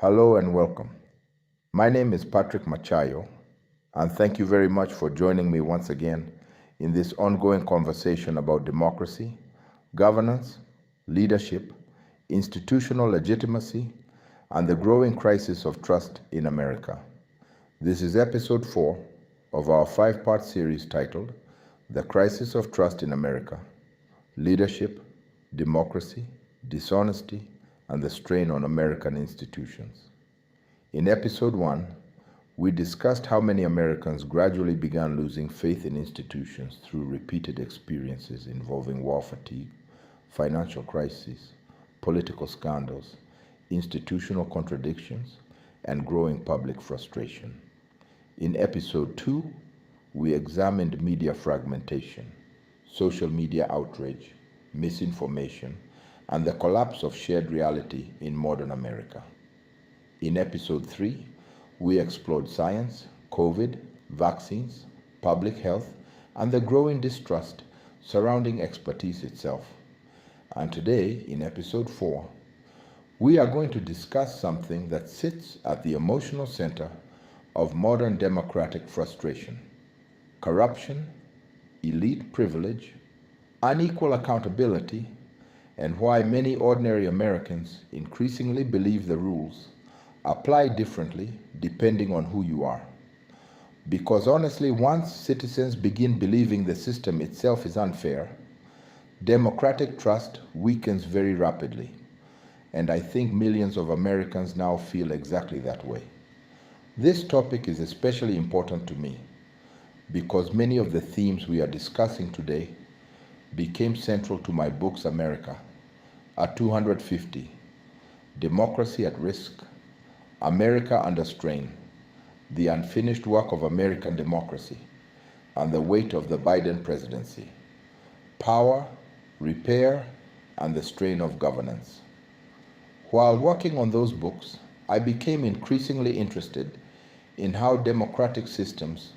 Hello and welcome. My name is Patrick Machayo, and thank you very much for joining me once again in this ongoing conversation about democracy, governance, leadership, institutional legitimacy, and the growing crisis of trust in America. This is episode 4 of our 5-part series titled The Crisis of Trust in America: Leadership, Democracy, Dishonesty, and the Strain on American Institutions. In episode 1, we discussed how many Americans gradually began losing faith in institutions through repeated experiences involving war fatigue, financial crises, political scandals, institutional contradictions, and growing public frustration. In episode 2, we examined media fragmentation, social media outrage, misinformation, and the collapse of shared reality in modern America. In episode 3, we explored science, COVID, vaccines, public health, and the growing distrust surrounding expertise itself. And today, in episode 4, we are going to discuss something that sits at the emotional center of modern democratic frustration: corruption, elite privilege, unequal accountability, and why many ordinary Americans increasingly believe the rules apply differently depending on who you are. Because honestly, once citizens begin believing the system itself is unfair, democratic trust weakens very rapidly. And I think millions of Americans now feel exactly that way. This topic is especially important to me because many of the themes we are discussing today became central to my books America at 250, Democracy at Risk, America Under Strain, The Unfinished Work of American Democracy, and the Weight of the Biden Presidency, Power, Repair, and the Strain of Governance. While working on those books, I became increasingly interested in how democratic systems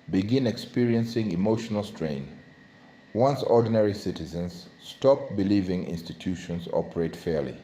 begin experiencing emotional strain once ordinary citizens stop believing institutions operate fairly.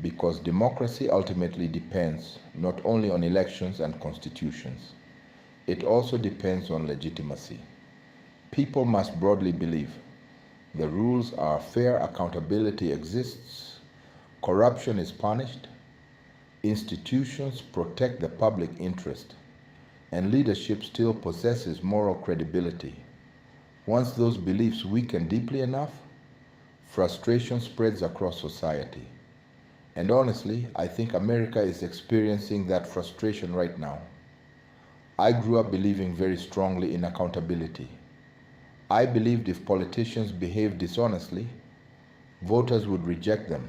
Because democracy ultimately depends not only on elections and constitutions, it also depends on legitimacy. People must broadly believe the rules are fair, accountability exists, corruption is punished, institutions protect the public interest, and leadership still possesses moral credibility. Once those beliefs weaken deeply enough, frustration spreads across society. And honestly, I think America is experiencing that frustration right now. I grew up believing very strongly in accountability. I believed if politicians behaved dishonestly, voters would reject them.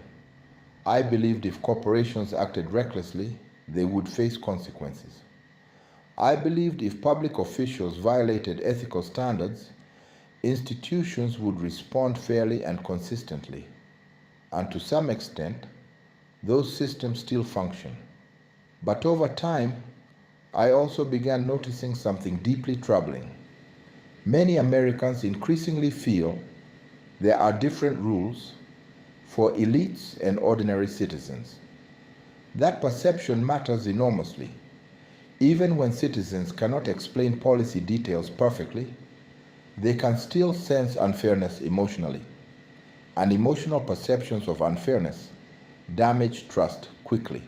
I believed if corporations acted recklessly, they would face consequences. I believed if public officials violated ethical standards, institutions would respond fairly and consistently. And to some extent, those systems still function. But over time, I also began noticing something deeply troubling. Many Americans increasingly feel there are different rules for elites and ordinary citizens. That perception matters enormously. Even when citizens cannot explain policy details perfectly, they can still sense unfairness emotionally. And emotional perceptions of unfairness damage trust quickly.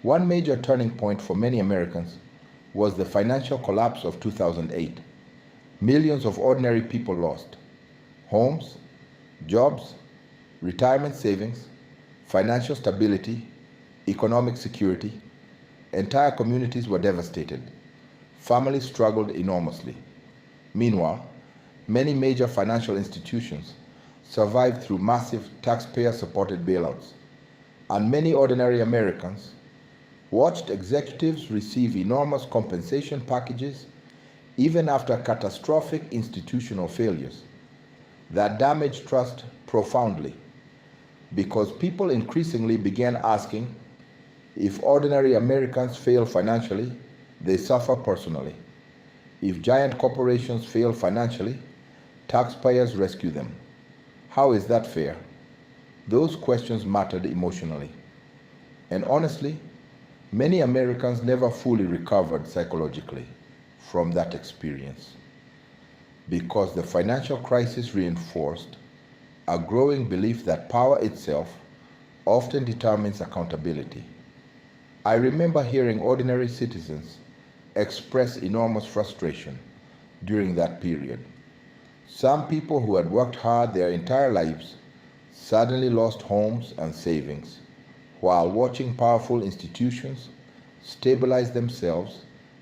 One major turning point for many Americans was the financial collapse of 2008. Millions of ordinary people lost homes, jobs, retirement savings, financial stability, economic security. Entire communities were devastated. Families struggled enormously. Meanwhile, many major financial institutions survived through massive taxpayer-supported bailouts, and many ordinary Americans watched executives receive enormous compensation packages even after catastrophic institutional failures. That damaged trust profoundly because people increasingly began asking, if ordinary Americans fail financially, they suffer personally. If giant corporations fail financially, taxpayers rescue them. How is that fair? Those questions mattered emotionally. And honestly, Many Americans never fully recovered psychologically from that experience because the financial crisis reinforced a growing belief that power itself often determines accountability. I remember hearing ordinary citizens express enormous frustration during that period. Some people who had worked hard their entire lives suddenly lost homes and savings while watching powerful institutions stabilize themselves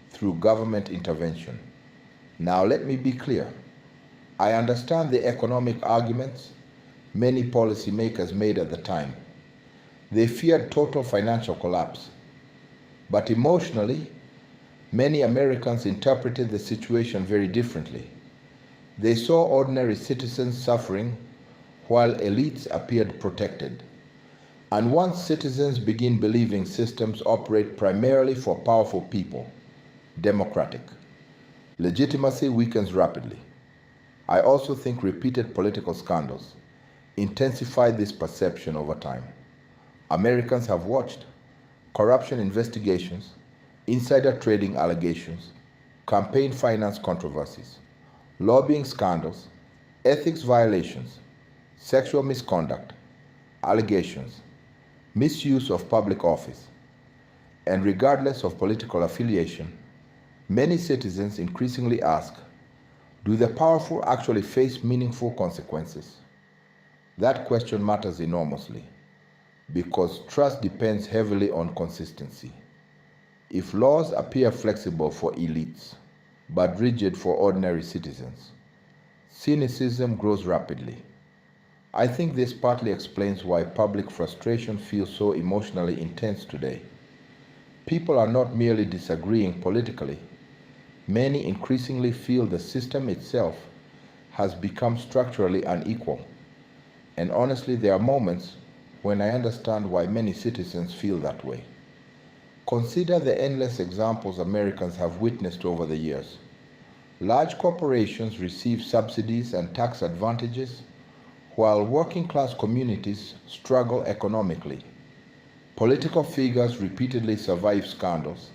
through government intervention. Now, let me be clear. I understand the economic arguments many policymakers made at the time. They feared total financial collapse. But emotionally, many Americans interpreted the situation very differently. They saw ordinary citizens suffering while elites appeared protected. And once citizens begin believing systems operate primarily for powerful people, democratic, legitimacy weakens rapidly. I also think repeated political scandals intensified this perception over time. Americans have watched corruption investigations, insider trading allegations, campaign finance controversies, lobbying scandals, ethics violations, sexual misconduct, allegations, misuse of public office, and regardless of political affiliation, many citizens increasingly ask, do the powerful actually face meaningful consequences? That question matters enormously because trust depends heavily on consistency. If laws appear flexible for elites but rigid for ordinary citizens, cynicism grows rapidly. I think this partly explains why public frustration feels so emotionally intense today. People are not merely disagreeing politically. Many increasingly feel the system itself has become structurally unequal. And honestly, there are moments when I understand why many citizens feel that way. Consider the endless examples Americans have witnessed over the years. Large corporations receive subsidies and tax advantages, while working class communities struggle economically. Political figures repeatedly survive scandals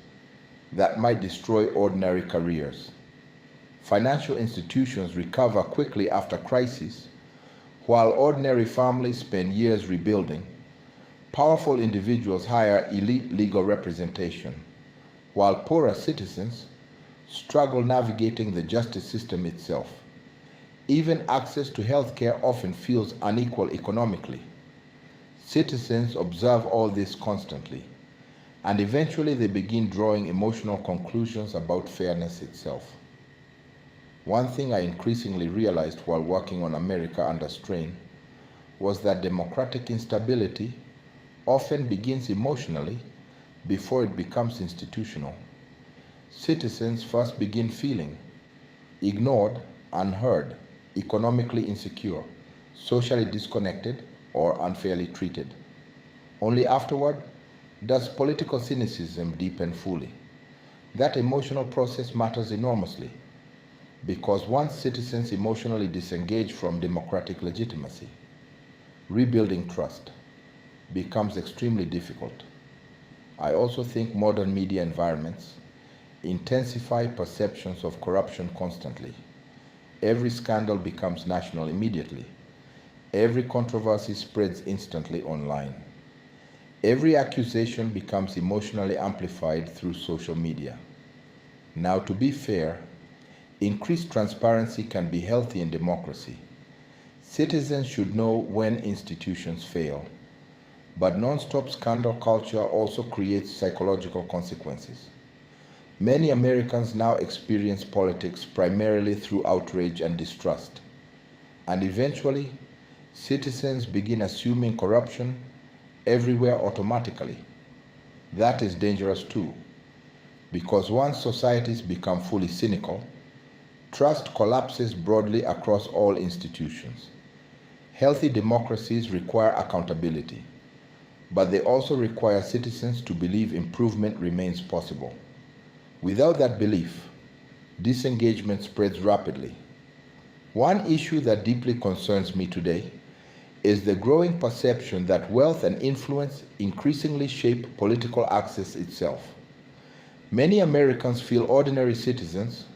that might destroy ordinary careers. Financial institutions recover quickly after crises, while ordinary families spend years rebuilding. Powerful individuals hire elite legal representation, while poorer citizens struggle navigating the justice system itself. Even access to healthcare often feels unequal economically. Citizens observe all this constantly, and eventually they begin drawing emotional conclusions about fairness itself. One thing I increasingly realized while working on America Under Strain was that democratic instability often begins emotionally before it becomes institutional. Citizens first begin feeling ignored, unheard, economically insecure, socially disconnected, or unfairly treated. Only afterward does political cynicism deepen fully. That emotional process matters enormously because once citizens emotionally disengage from democratic legitimacy, rebuilding trust becomes extremely difficult. I also think modern media environments intensify perceptions of corruption constantly. Every scandal becomes national immediately. Every controversy spreads instantly online. Every accusation becomes emotionally amplified through social media. Now, to be fair, increased transparency can be healthy in democracy. Citizens should know when institutions fail. But non-stop scandal culture also creates psychological consequences. Many Americans now experience politics primarily through outrage and distrust. And eventually, citizens begin assuming corruption everywhere automatically. That is dangerous too, because once societies become fully cynical, trust collapses broadly across all institutions. Healthy democracies require accountability, but they also require citizens to believe improvement remains possible. Without that belief, disengagement spreads rapidly. One issue that deeply concerns me today is the growing perception that wealth and influence increasingly shape political access itself. Many Americans feel ordinary citizens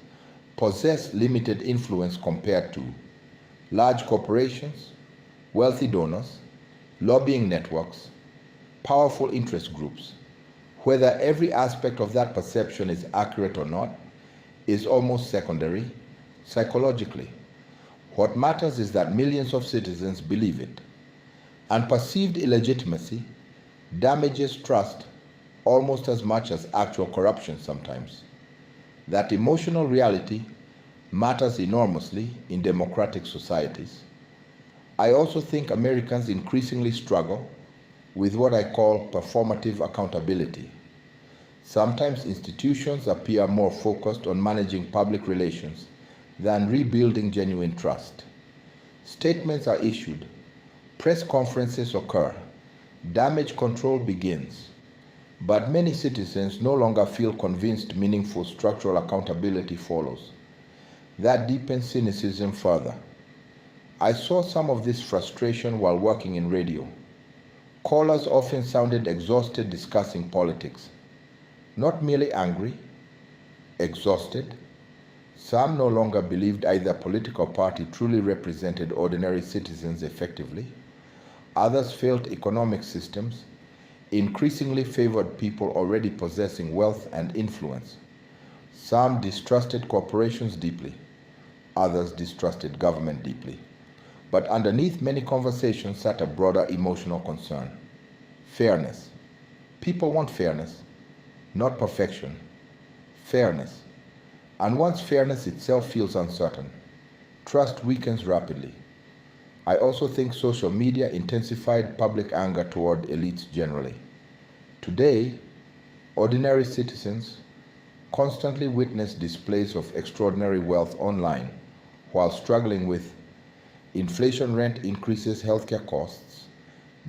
possess limited influence compared to large corporations, wealthy donors, lobbying networks, powerful interest groups. Whether every aspect of that perception is accurate or not is almost secondary psychologically. What matters is that millions of citizens believe it. And perceived illegitimacy damages trust almost as much as actual corruption sometimes. That emotional reality matters enormously in democratic societies. I also think Americans increasingly struggle with what I call performative accountability. Sometimes institutions appear more focused on managing public relations than rebuilding genuine trust. Statements are issued, press conferences occur, damage control begins, but many citizens no longer feel convinced meaningful structural accountability follows. That deepens cynicism further. I saw some of this frustration while working in radio. Callers often sounded exhausted discussing politics. Not merely angry, exhausted. Some no longer believed either political party truly represented ordinary citizens effectively. Others felt economic systems increasingly favored people already possessing wealth and influence. Some distrusted corporations deeply. Others distrusted government deeply. But underneath many conversations sat a broader emotional concern. Fairness. People want fairness, not perfection. Fairness. And once fairness itself feels uncertain, trust weakens rapidly. I also think social media intensified public anger toward elites generally. Today, ordinary citizens constantly witness displays of extraordinary wealth online while struggling with inflation, rent increases, healthcare costs,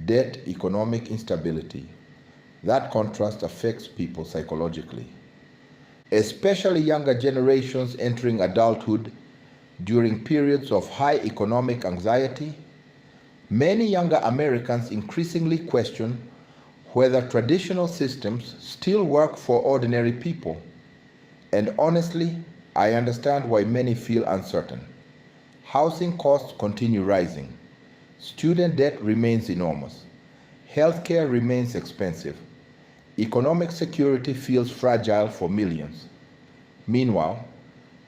debt, economic instability. That contrast affects people psychologically, especially younger generations entering adulthood during periods of high economic anxiety. Many younger Americans increasingly question whether traditional systems still work for ordinary people. And honestly, I understand why many feel uncertain. Housing costs continue rising. Student debt remains enormous. Healthcare remains expensive. Economic security feels fragile for millions. Meanwhile,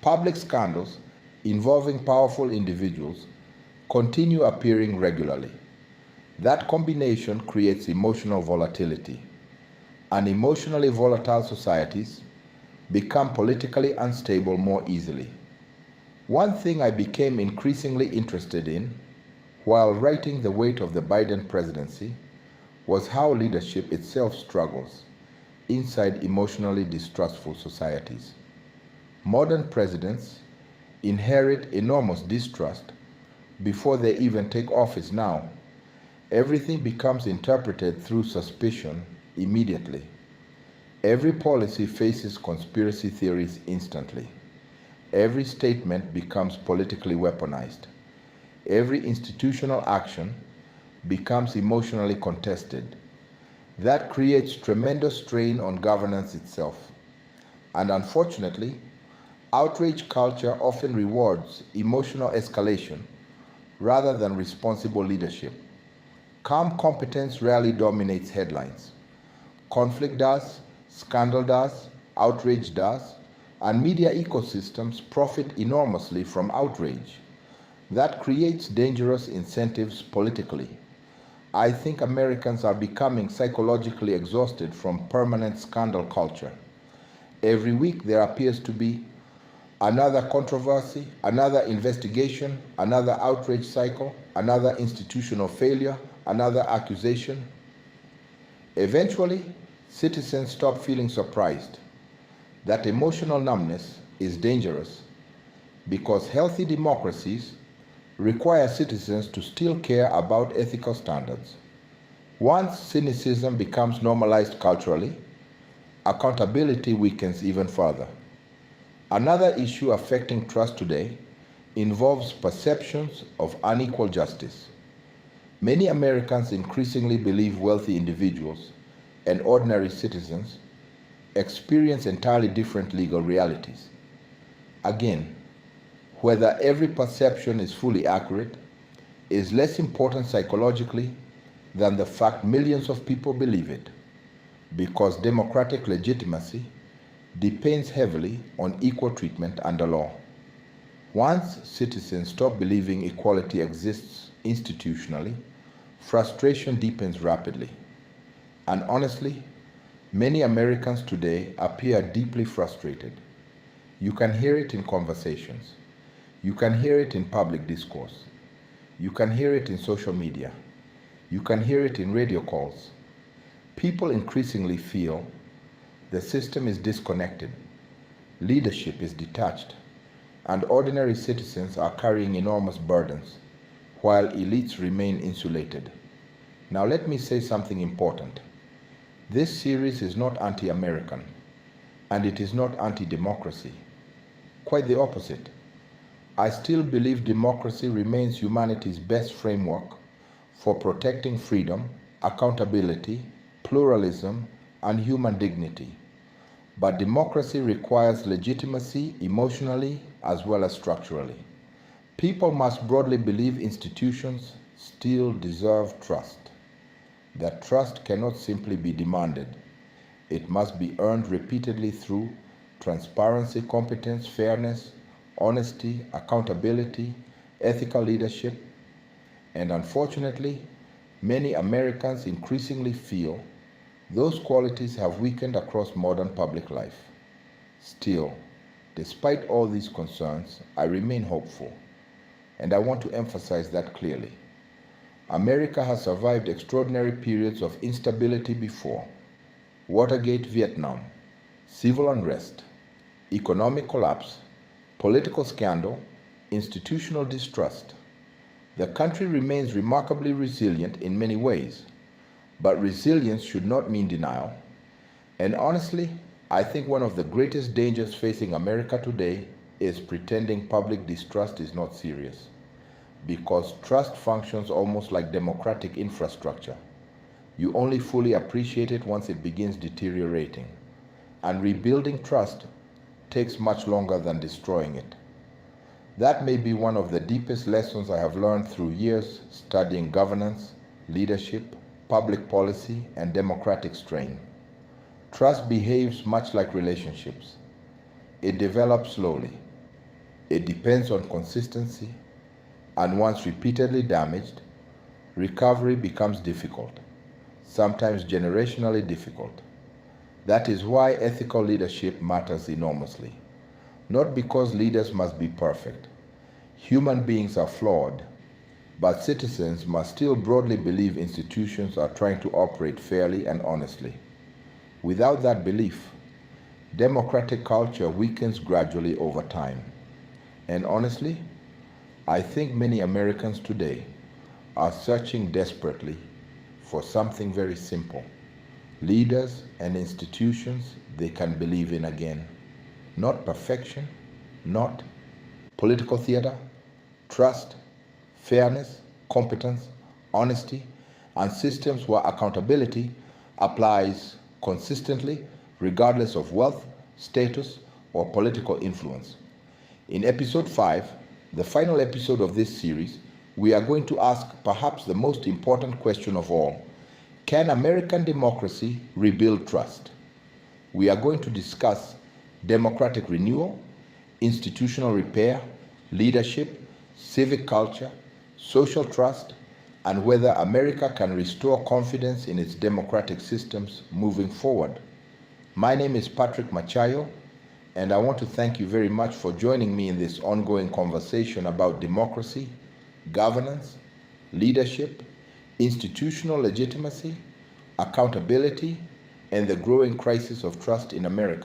public scandals involving powerful individuals continue appearing regularly. That combination creates emotional volatility, and emotionally volatile societies become politically unstable more easily. One thing I became increasingly interested in while writing The Weight of the Biden Presidency was how leadership itself struggles inside emotionally distrustful societies. Modern presidents inherit enormous distrust before they even take office now. Everything becomes interpreted through suspicion immediately. Every policy faces conspiracy theories instantly. Every statement becomes politically weaponized. Every institutional action becomes emotionally contested. That creates tremendous strain on governance itself. And unfortunately, outrage culture often rewards emotional escalation rather than responsible leadership. Calm competence rarely dominates headlines. Conflict does, scandal does, outrage does, and media ecosystems profit enormously from outrage. That creates dangerous incentives politically. I think Americans are becoming psychologically exhausted from permanent scandal culture. Every week there appears to be another controversy, another investigation, another outrage cycle, another institutional failure, another accusation. Eventually, citizens stop feeling surprised. That emotional numbness is dangerous because healthy democracies require citizens to still care about ethical standards. Once cynicism becomes normalized culturally, accountability weakens even further. Another issue affecting trust today involves perceptions of unequal justice. Many Americans increasingly believe wealthy individuals and ordinary citizens experience entirely different legal realities. Again, whether every perception is fully accurate is less important psychologically than the fact millions of people believe it, because democratic legitimacy depends heavily on equal treatment under law. Once citizens stop believing equality exists institutionally, frustration deepens rapidly. And honestly, many Americans today appear deeply frustrated. You can hear it in conversations. You can hear it in public discourse. You can hear it in social media. You can hear it in radio calls. People increasingly feel the system is disconnected, leadership is detached, and ordinary citizens are carrying enormous burdens, while elites remain insulated. Now let me say something important. This series is not anti-American, and it is not anti-democracy. Quite the opposite. I still believe democracy remains humanity's best framework for protecting freedom, accountability, pluralism, and human dignity. But democracy requires legitimacy emotionally as well as structurally. People must broadly believe institutions still deserve trust. That trust cannot simply be demanded. It must be earned repeatedly through transparency, competence, fairness, honesty, accountability, ethical leadership. And unfortunately, many Americans increasingly feel those qualities have weakened across modern public life. Still, despite all these concerns, I remain hopeful, and I want to emphasize that clearly. America has survived extraordinary periods of instability before: Watergate, Vietnam, civil unrest, economic collapse, political scandal, institutional distrust. The country remains remarkably resilient in many ways, but resilience should not mean denial. And honestly, I think one of the greatest dangers facing America today is pretending public distrust is not serious, because trust functions almost like democratic infrastructure. You only fully appreciate it once it begins deteriorating, and rebuilding trust takes much longer than destroying it. That may be one of the deepest lessons I have learned through years studying governance, leadership, public policy, and democratic strain. Trust behaves much like relationships. It develops slowly. It depends on consistency, and once repeatedly damaged, recovery becomes difficult, sometimes generationally difficult. That is why ethical leadership matters enormously. Not because leaders must be perfect. Human beings are flawed, but citizens must still broadly believe institutions are trying to operate fairly and honestly. Without that belief, democratic culture weakens gradually over time. And honestly, I think many Americans today are searching desperately for something very simple: leaders and institutions they can believe in again. Not perfection, not political theater, trust, fairness, competence, honesty, and systems where accountability applies consistently regardless of wealth, status, or political influence. In episode 5, the final episode of this series, we are going to ask perhaps the most important question of all: can American democracy rebuild trust? We are going to discuss democratic renewal, institutional repair, leadership, civic culture, social trust, and whether America can restore confidence in its democratic systems moving forward. My name is Patrick Machayo, and I want to thank you very much for joining me in this ongoing conversation about democracy, governance, leadership, institutional legitimacy, accountability, and the growing crisis of trust in America.